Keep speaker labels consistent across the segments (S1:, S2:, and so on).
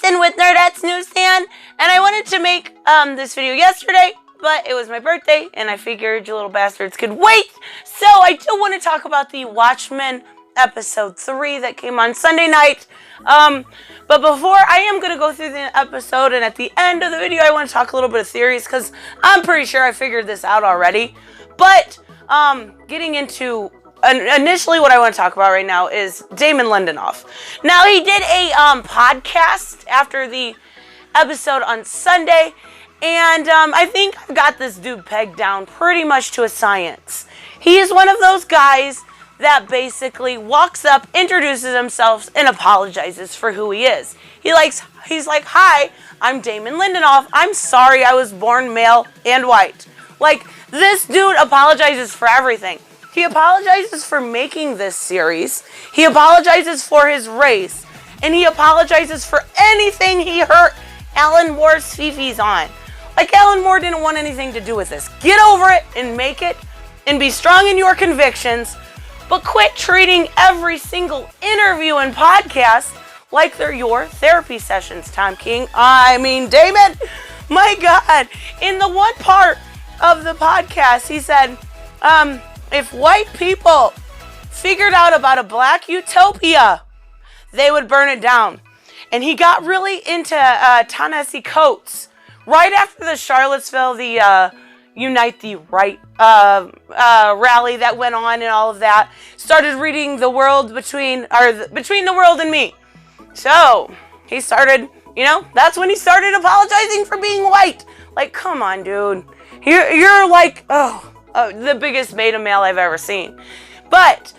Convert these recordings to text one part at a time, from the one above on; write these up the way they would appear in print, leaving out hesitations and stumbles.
S1: Kristen with Nerdette's NewsStand, and I wanted to make this video yesterday, but it was my birthday, and I figured you little bastards could wait. So I do want to talk about the Watchmen episode 3 that came on Sunday night. But before, I am going to go through the episode, and at the end of the video, I want to talk a little bit of theories, because I'm pretty sure I figured this out already. But getting into initially what I want to talk about right now is Damon Lindelof. Now, he did a podcast after the episode on Sunday, and I think I've got this dude pegged down pretty much to a science. He is one of those guys that basically walks up, introduces himself, and apologizes for who he is. He's like, "Hi, I'm Damon Lindelof. I'm sorry I was born male and white." Like, this dude apologizes for everything. He apologizes for making this series. He apologizes for his race. And he apologizes for anything he hurt Alan Moore's fifis on. Like, Alan Moore didn't want anything to do with this. Get over it and make it and be strong in your convictions. But quit treating every single interview and podcast like they're your therapy sessions, Damon. My God. In the one part of the podcast, he said, if white people figured out about a black utopia, they would burn it down. And he got really into Ta-Nehisi Coates. Right after the Charlottesville, the Unite the Right rally that went on and all of that, started reading The World Between the World and Me. So, he started, that's when he started apologizing for being white. Like, come on, dude. You're like, the biggest beta male I've ever seen. But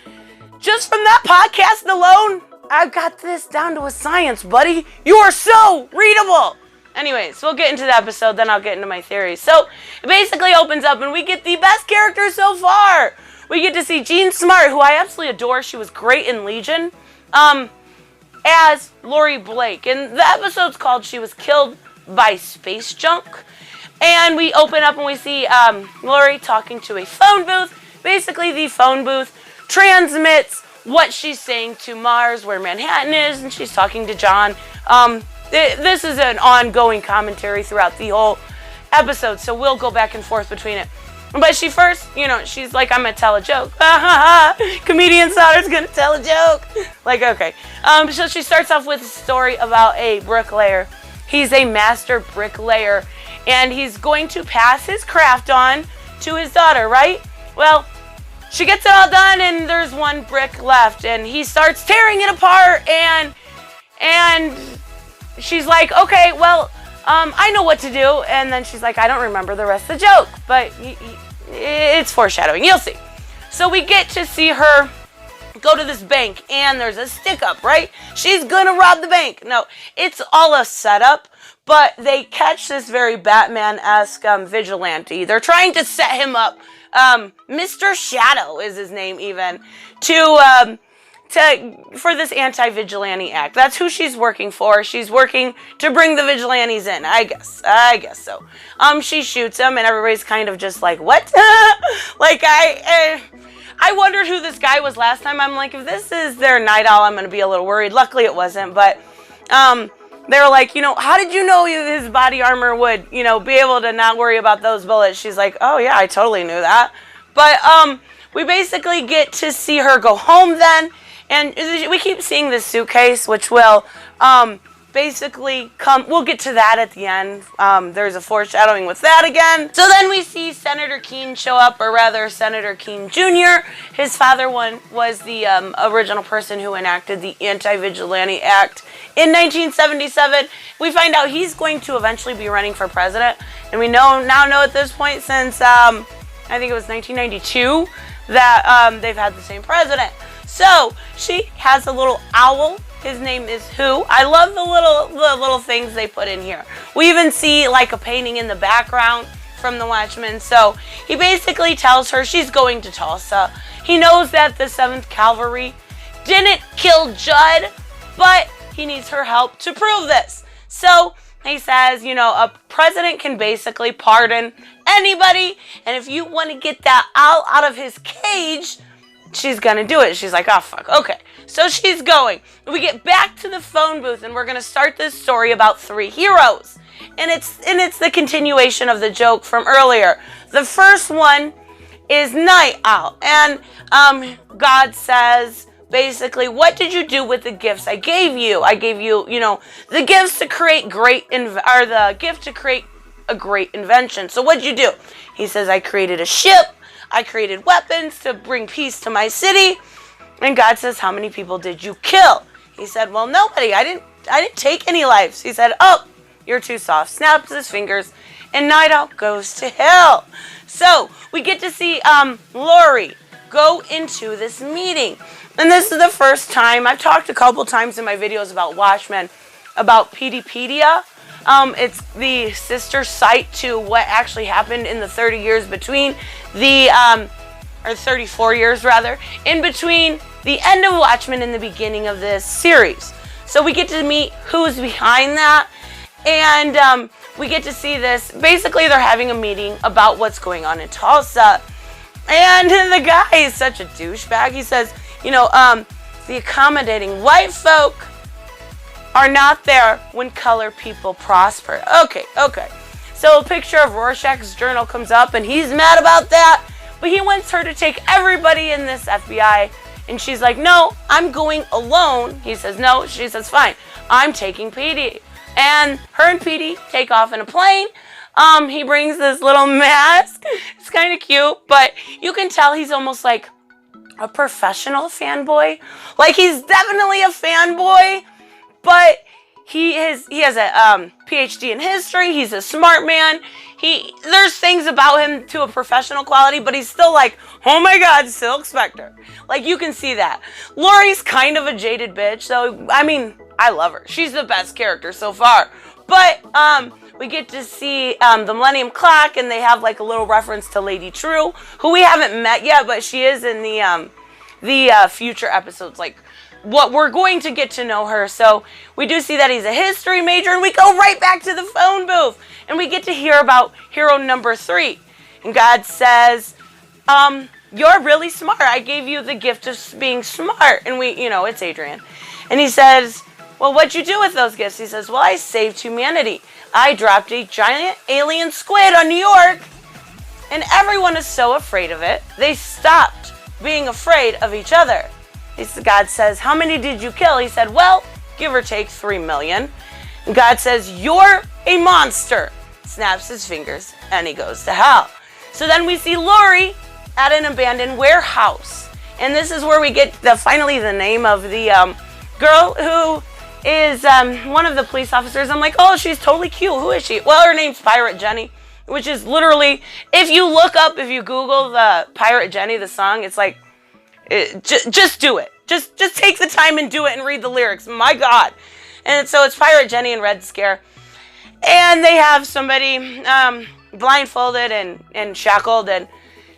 S1: just from that podcast alone, I've got this down to a science, buddy. You are so readable. Anyways, we'll get into the episode, then I'll get into my theories. So, it basically opens up, and we get the best character so far. We get to see Jean Smart, who I absolutely adore. She was great in Legion, as Laurie Blake. And the episode's called She Was Killed by Space Junk. And we open up and we see Laurie talking to a phone booth. Basically, the phone booth transmits what she's saying to Mars, where Manhattan is, and she's talking to John. This is an ongoing commentary throughout the whole episode, so we'll go back and forth between it. But she first, she's like, I'm going to tell a joke. Comedian's daughter's going to tell a joke. Like, okay. So she starts off with a story about a bricklayer. He's a master bricklayer, and he's going to pass his craft on to his daughter, right? Well, she gets it all done, and there's one brick left, and he starts tearing it apart, and she's like, okay, well, I know what to do. And then she's like, I don't remember the rest of the joke, but it's foreshadowing. You'll see. So we get to see her go to this bank, and there's a stick up, right? She's gonna rob the bank. No, it's all a setup, but they catch this very Batman-esque vigilante. They're trying to set him up. Mr. Shadow is his name, even, for this anti-vigilante act. That's who she's working for. She's working to bring the vigilantes in, I guess so. She shoots him, and everybody's kind of just like, what? Like, I wondered who this guy was last time. I'm like, if this is their night owl, I'm going to be a little worried. Luckily, it wasn't, but they were like, how did you know his body armor would, be able to not worry about those bullets? She's like, oh, yeah, I totally knew that. But we basically get to see her go home then. And we keep seeing this suitcase, which will basically we'll get to that at the end. There's a foreshadowing with that again. So then we see Senator Keene show up, or rather Senator Keene Jr. His father was the original person who enacted the Anti-Vigilante Act in 1977. We find out he's going to eventually be running for president. And we now know at this point, since I think it was 1992, that they've had the same president. So, she has a little owl. His name is Who. I love the little things they put in here. We even see like a painting in the background from the Watchmen. So, he basically tells her she's going to Tulsa. He knows that the 7th Cavalry didn't kill Judd, but he needs her help to prove this. So, he says, a president can basically pardon anybody, and if you want to get that owl out of his cage, she's gonna do it. She's like, oh fuck, okay. So she's going. We get back to the phone booth and we're gonna start this story about 3 heroes. And it's the continuation of the joke from earlier. The first one is Night Owl. And God says, basically, what did you do with the gifts I gave you? I gave you, the gifts to create the gift to create a great invention. So what'd you do? He says, I created a ship. I created weapons to bring peace to my city. And God says, how many people did you kill? He said, well, nobody. I didn't take any lives. He said, oh, you're too soft. Snaps his fingers, and Night Owl goes to hell. So we get to see Lori go into this meeting. And this is the first time, I've talked a couple times in my videos about Watchmen, about Peteypedia. It's the sister site to what actually happened in the 30 years between or 34 years rather, in between the end of Watchmen and the beginning of this series. So we get to meet who's behind that, and we get to see this. Basically, they're having a meeting about what's going on in Tulsa, and the guy is such a douchebag. He says, the accommodating white folk are not there when color people prosper. Okay. So a picture of Rorschach's journal comes up, and he's mad about that, but he wants her to take everybody in this FBI, and she's like, no, I'm going alone. He says, no. She says, fine, I'm taking Petey. And her and Petey take off in a plane. He brings this little mask. It's kind of cute, but you can tell he's almost like a professional fanboy. Like, he's definitely a fanboy, but he has a PhD in history. He's a smart man. There's things about him to a professional quality, but he's still like, oh my God, Silk Spectre. Like, you can see that. Lori's kind of a jaded bitch, so I mean, I love her. She's the best character so far. But we get to see the Millennium Clock, and they have like a little reference to Lady True, who we haven't met yet, but she is in the future episodes. Like, what we're going to get to know her. So we do see that he's a history major, and we go right back to the phone booth, and we get to hear about hero number 3. And God says, you're really smart. I gave you the gift of being smart. And it's Adrian. And he says, well, what'd you do with those gifts? He says, well, I saved humanity. I dropped a giant alien squid on New York, and everyone is so afraid of it, they stopped being afraid of each other. God says, how many did you kill? He said, well, give or take 3 million. And God says, you're a monster. Snaps his fingers, and he goes to hell. So then we see Lori at an abandoned warehouse. And this is where we get finally the name of the girl who is one of the police officers. I'm like, oh, she's totally cute. Who is she? Well, her name's Pirate Jenny, which is literally, if you Google the Pirate Jenny, the song, it's like, just do it. Just take the time and do it and read the lyrics. My God. And so it's Pirate Jenny and Red Scare. And they have somebody blindfolded and shackled, and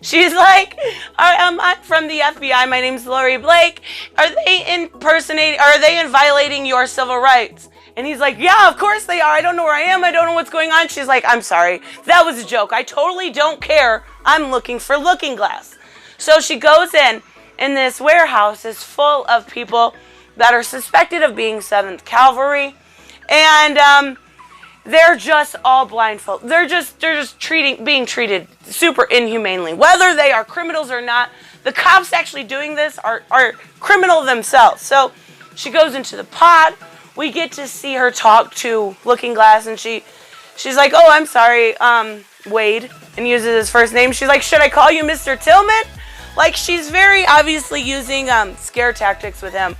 S1: she's like, I'm from the FBI. My name's Lori Blake. Are they violating your civil rights? And he's like, yeah, of course they are. I don't know where I am. I don't know what's going on. She's like, I'm sorry. That was a joke. I totally don't care. I'm looking for Looking Glass. So she goes in, and this warehouse is full of people that are suspected of being 7th Cavalry. And they're just all blindfolded. They're just being treated super inhumanely. Whether they are criminals or not, the cops actually doing this are criminal themselves. So she goes into the pod. We get to see her talk to Looking Glass, and she's like, oh, I'm sorry, Wade, and uses his first name. She's like, should I call you Mr. Tillman? Like, she's very obviously using scare tactics with him.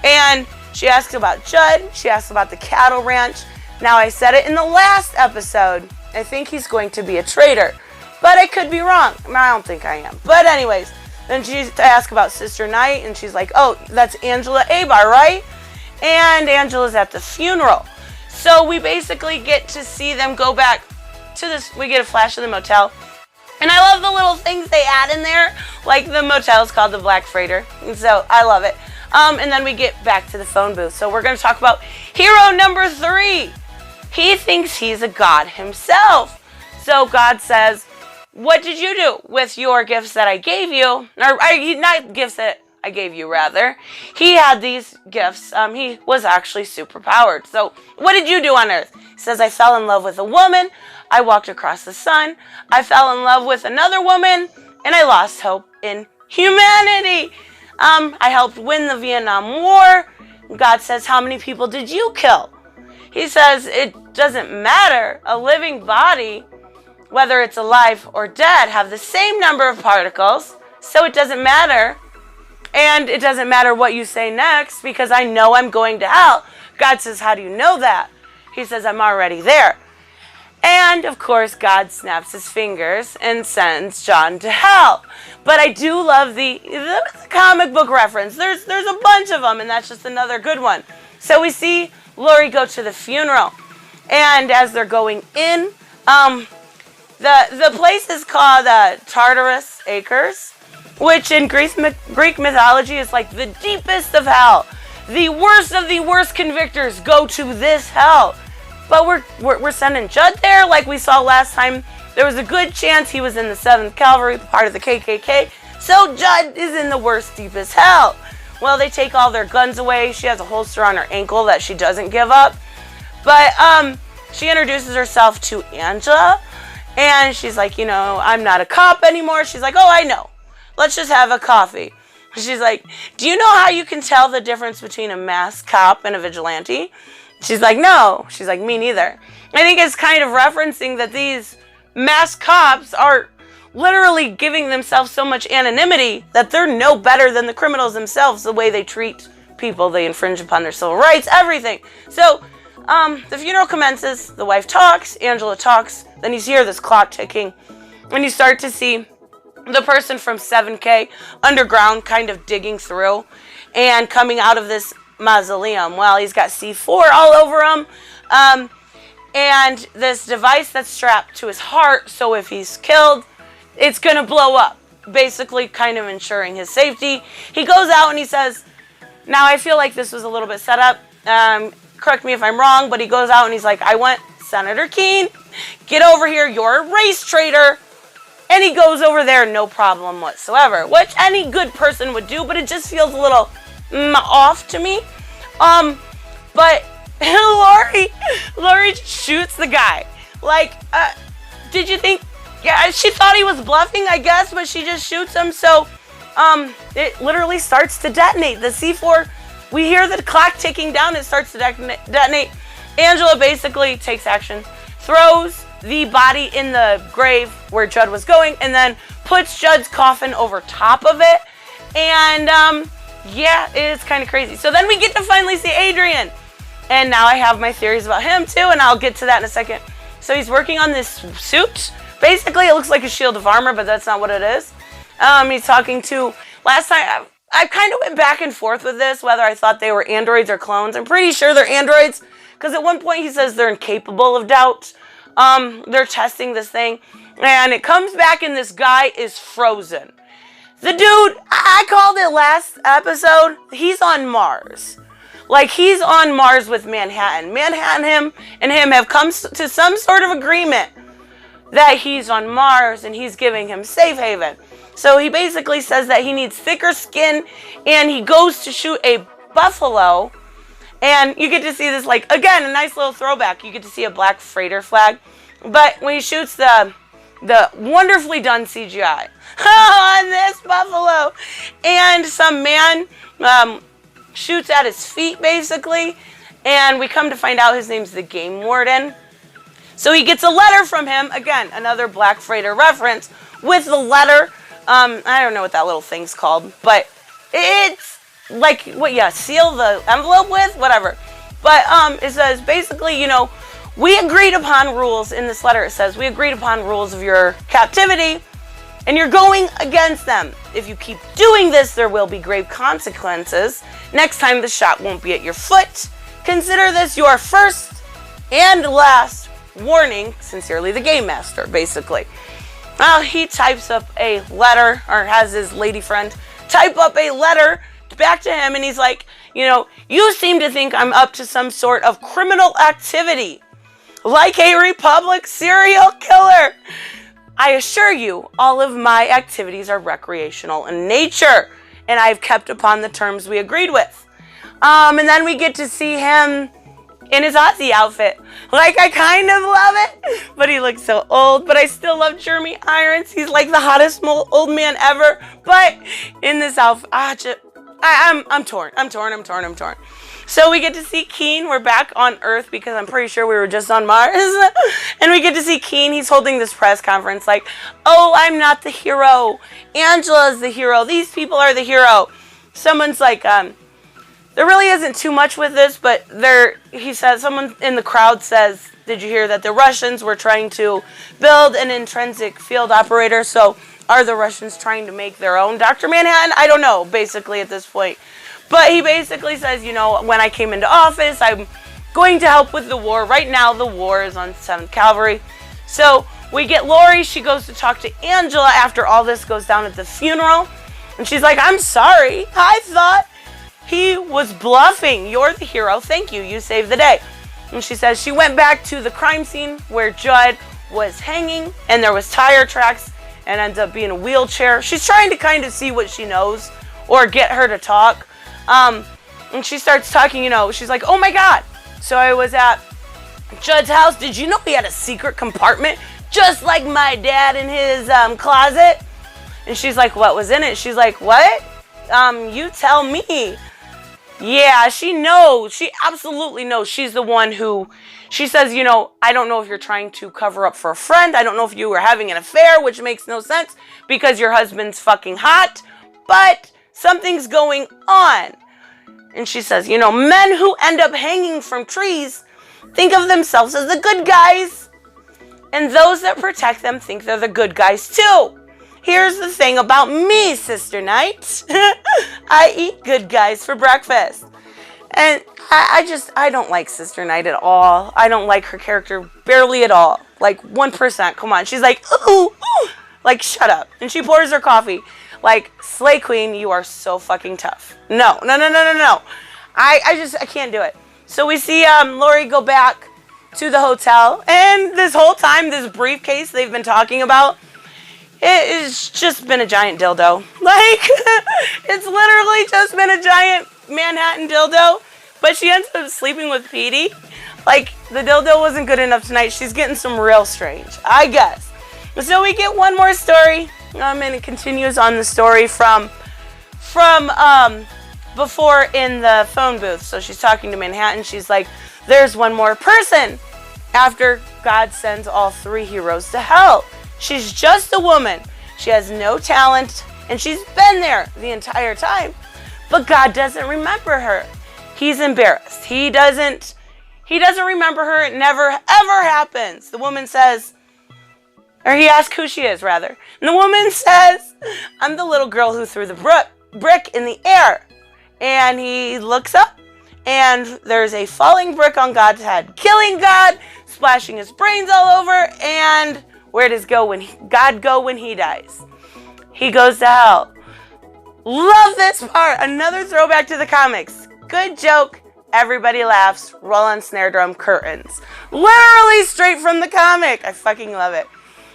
S1: And she asks about Judd. She asks about the cattle ranch. Now, I said it in the last episode. I think he's going to be a traitor. But I could be wrong. I don't think I am. But anyways, then she asks about Sister Night, and she's like, oh, that's Angela Abar, right? And Angela's at the funeral. So we basically get to see them go back to this. We get a flash of the motel. And I love the little things they add in there. Like, the motel is called the Black Freighter. And so I love it. And then we get back to the phone booth. So we're going to talk about hero number 3. He thinks he's a god himself. So God says, what did you do with your gifts that I gave you? Or not gifts that I gave you, rather. He had these gifts. He was actually superpowered. So what did you do on Earth? He says, I fell in love with a woman. I walked across the sun. I fell in love with another woman. And I lost hope in humanity. I helped win the Vietnam War. God says, how many people did you kill? He says, it doesn't matter. A living body, whether it's alive or dead, have the same number of particles. So it doesn't matter. And it doesn't matter what you say next, because I know I'm going to hell. God says, how do you know that? He says, I'm already there. And, of course, God snaps his fingers and sends John to hell. But I do love the comic book reference. There's a bunch of them, and that's just another good one. So we see Laurie go to the funeral. And as they're going in, the place is called Tartarus Acres, which in Greek mythology is like the deepest of hell. The worst of the worst convictors go to this hell. But we're sending Judd there, like we saw last time. There was a good chance he was in the 7th Cavalry, part of the KKK. So Judd is in the worst, deepest hell. Well, they take all their guns away. She has a holster on her ankle that she doesn't give up. But she introduces herself to Angela. And she's like, I'm not a cop anymore. She's like, oh, I know. Let's just have a coffee. She's like, do you know how you can tell the difference between a masked cop and a vigilante? She's like, no. She's like, me neither. I think it's kind of referencing that these masked cops are literally giving themselves so much anonymity that they're no better than the criminals themselves, the way they treat people. They infringe upon their civil rights, everything. So the funeral commences. The wife talks. Angela talks. Then you hear this clock ticking. And you start to see the person from 7K underground kind of digging through and coming out of this mausoleum. Well, he's got C4 all over him. And this device that's strapped to his heart, so if he's killed, it's going to blow up. Basically kind of ensuring his safety. He goes out and he says, now I feel like this was a little bit set up. Correct me if I'm wrong, but he goes out and he's like, I want Senator Keene. Get over here. You're a race traitor. And he goes over there, no problem whatsoever. Which any good person would do, but it just feels a little off to me. But Laurie shoots the guy. Like, did you think, yeah, she thought he was bluffing, I guess, but she just shoots him. So, it literally starts to detonate. The C4, we hear the clock ticking down, it starts to detonate. Angela basically takes action, throws the body in the grave where Judd was going, and then puts Judd's coffin over top of it. And, yeah, it is kind of crazy. So then we get to finally see Adrian. And now I have my theories about him too, and I'll get to that in a second. So he's working on this suit. Basically, it looks like a shield of armor, but that's not what it is. He's talking to, last time, I kind of went back and forth with this, whether I thought they were androids or clones. I'm pretty sure they're androids, because at one point he says they're incapable of doubt. They're testing this thing, and it comes back and this guy is frozen. The dude, I called it last episode, he's on Mars. Like, he's on Mars with Manhattan. Manhattan and him have come to some sort of agreement that he's on Mars and he's giving him safe haven. So he basically says that he needs thicker skin, and he goes to shoot a buffalo. And you get to see this, like, again, a nice little throwback. You get to see a black freighter flag. But when he shoots the wonderfully done CGI on this buffalo, and some man shoots at his feet, basically, and we come to find out his name's the Game Warden. So he gets a letter from him, again, another Black Freighter reference, with the letter, I don't know what that little thing's called, but it's like, what, yeah, seal the envelope with, whatever. But it says, basically, we agreed upon rules. In this letter it says, we agreed upon rules of your captivity, and you're going against them. If you keep doing this, there will be grave consequences. Next time the shot won't be at your foot. Consider this your first and last warning. Sincerely, the Game Master, basically. He types up a letter, or has his lady friend type up a letter back to him, and he's like, you seem to think I'm up to some sort of criminal activity, like a Republic serial killer. I assure you, all of my activities are recreational in nature, and I've kept upon the terms we agreed with. And then we get to see him in his Ozzy outfit. Like, I kind of love it, but he looks so old. But I still love Jeremy Irons. He's like the hottest old man ever. But in this outfit, I'm torn. So we get to see Keen. We're back on Earth because I'm pretty sure we were just on Mars. And we get to see Keen. He's holding this press conference like, oh, I'm not the hero. Angela's the hero. These people are the hero. Someone's like, there really isn't too much with this, but he says, someone in the crowd says, did you hear that the Russians were trying to build an intrinsic field operator? So are the Russians trying to make their own Dr. Manhattan? I don't know, basically, at this point. But he basically says, when I came into office, I'm going to help with the war. Right now, the war is on 7th Cavalry. So we get Lori. She goes to talk to Angela after all this goes down at the funeral. And she's like, I'm sorry. I thought he was bluffing. You're the hero. Thank you. You saved the day. And she says she went back to the crime scene where Judd was hanging and there was tire tracks and ends up being a wheelchair. She's trying to kind of see what she knows or get her to talk. And she starts talking, she's like, oh my God. So I was at Judd's house. Did you know he had a secret compartment just like my dad in his closet? And she's like, what was in it? She's like, what? You tell me. Yeah, she knows. She absolutely knows. She's the one who, she says, I don't know if you're trying to cover up for a friend. I don't know if you were having an affair, which makes no sense because your husband's fucking hot. But something's going on. And she says, men who end up hanging from trees think of themselves as the good guys. And those that protect them think they're the good guys too. Here's the thing about me, Sister Knight. I eat good guys for breakfast. And I don't like Sister Knight at all. I don't like her character barely at all. Like 1%. Come on. She's like, ooh. Like, shut up. And she pours her coffee. Like, Slay Queen, you are so fucking tough. No. I can't do it. So we see Lori go back to the hotel. And this whole time, this briefcase they've been talking about, it has just been a giant dildo. Like, it's literally just been a giant Manhattan dildo. But she ends up sleeping with Petey. Like, the dildo wasn't good enough tonight. She's getting some real strange, I guess. So we get one more story. And it continues on the story from before in the phone booth. So she's talking to Manhattan. She's like, there's one more person after God sends all 3 heroes to hell. She's just a woman. She has no talent, and she's been there the entire time. But God doesn't remember her. He's embarrassed. He doesn't remember her. It never, ever happens. The woman says, or he asks who she is, rather. And the woman says, I'm the little girl who threw the brick in the air. And he looks up, and there's a falling brick on God's head, killing God, splashing his brains all over, and where does God go when he dies? He goes to hell. Love this part. Another throwback to the comics. Good joke. Everybody laughs. Roll on snare drum. Curtains. Literally straight from the comic. I fucking love it.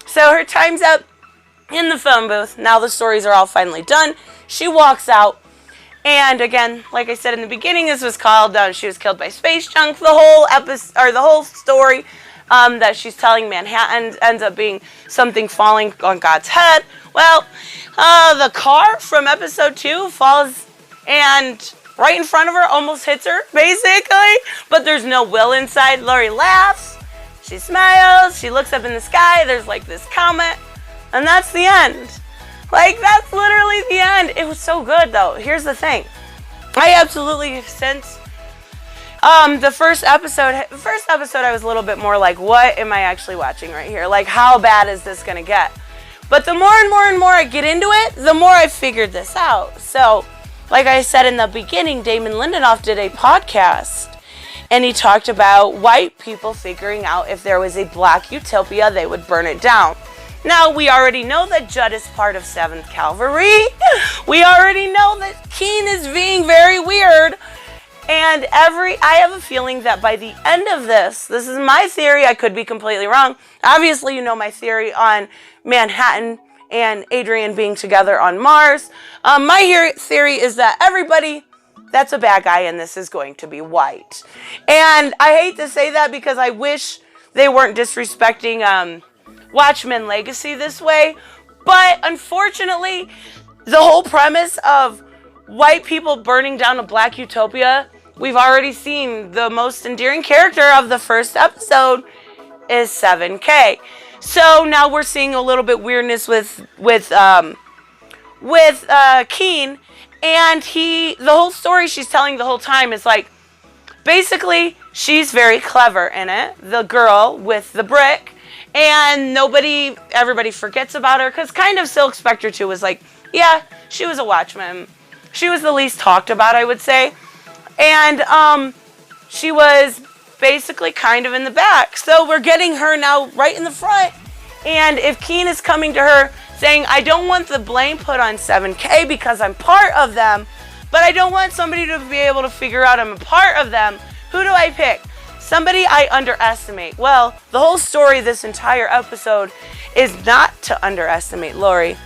S1: So her time's up in the phone booth. Now the stories are all finally done. She walks out. And again, like I said in the beginning, this was called she was killed by space junk. The whole episode, or the whole story that she's telling Manhattan ends up being something falling on God's head. Well, the car from episode 2 falls and right in front of her, almost hits her, basically. But there's no will inside. Lori laughs. She smiles. She looks up in the sky. There's like this comet. And that's the end. Like, that's literally the end. It was so good, though. Here's the thing. I absolutely, since the first episode, I was a little bit more like, what am I actually watching right here? Like, how bad is this going to get? But the more and more and more I get into it, the more I figured this out. So, like I said in the beginning, Damon Lindelof did a podcast, and he talked about white people figuring out if there was a black utopia, they would burn it down. Now, we already know that Judd is part of 7th Cavalry. We already know that Keen is being very weird. And I have a feeling that by the end of this is my theory, I could be completely wrong. Obviously, you know my theory on Manhattan and Adrian being together on Mars. My theory is that everybody that's a bad guy in this is going to be white. And I hate to say that because I wish they weren't disrespecting Watchmen legacy this way. But unfortunately, the whole premise of white people burning down a black utopia, we've already seen the most endearing character of the first episode is 7K. So now we're seeing a little bit weirdness with Keen, and the whole story she's telling the whole time is like, basically she's very clever in it, the girl with the brick, and everybody forgets about her because kind of Silk Spectre 2 was like, yeah, she was a Watchman. She was the least talked about, I would say. And she was basically kind of in the back. So we're getting her now right in the front. And if Keen is coming to her saying, I don't want the blame put on 7K because I'm part of them, but I don't want somebody to be able to figure out I'm a part of them, who do I pick? Somebody I underestimate. Well, the whole story this entire episode is not to underestimate Lori.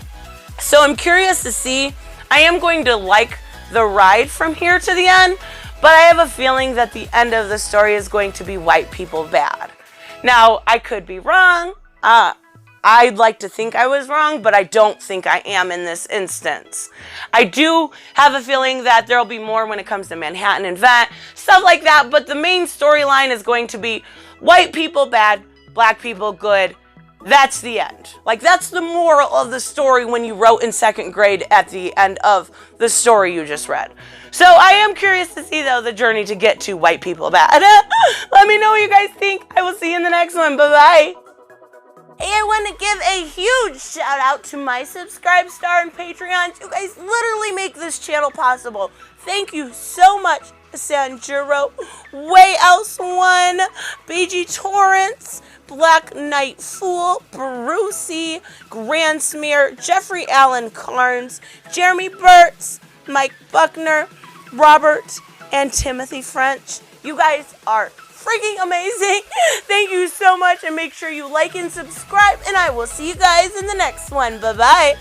S1: So I'm curious to see. I am going to like the ride from here to the end, but I have a feeling that the end of the story is going to be white people bad. Now, I could be wrong. I'd like to think I was wrong, but I don't think I am in this instance. I do have a feeling that there'll be more when it comes to Manhattan and Veidt, stuff like that, but the main storyline is going to be white people bad, black people good. That's the end. Like, that's the moral of the story when you wrote in second grade at the end of the story you just read. So I am curious to see, though, the journey to get to white people bad. Let me know what you guys think. I will see you in the next one. Bye-bye. Hey, I want to give a huge shout out to my Subscribe Star and Patreons. You guys literally make this channel possible. Thank you so much, Sanjuro, Way Else One, BG Torrance, Black Knight Fool, Brucey, Grand Smear, Jeffrey Allen Carnes, Jeremy Burtz, Mike Buckner, Robert, and Timothy French. You guys are freaking amazing. Thank you so much, and make sure you like and subscribe, and I will see you guys in the next one. Bye-bye.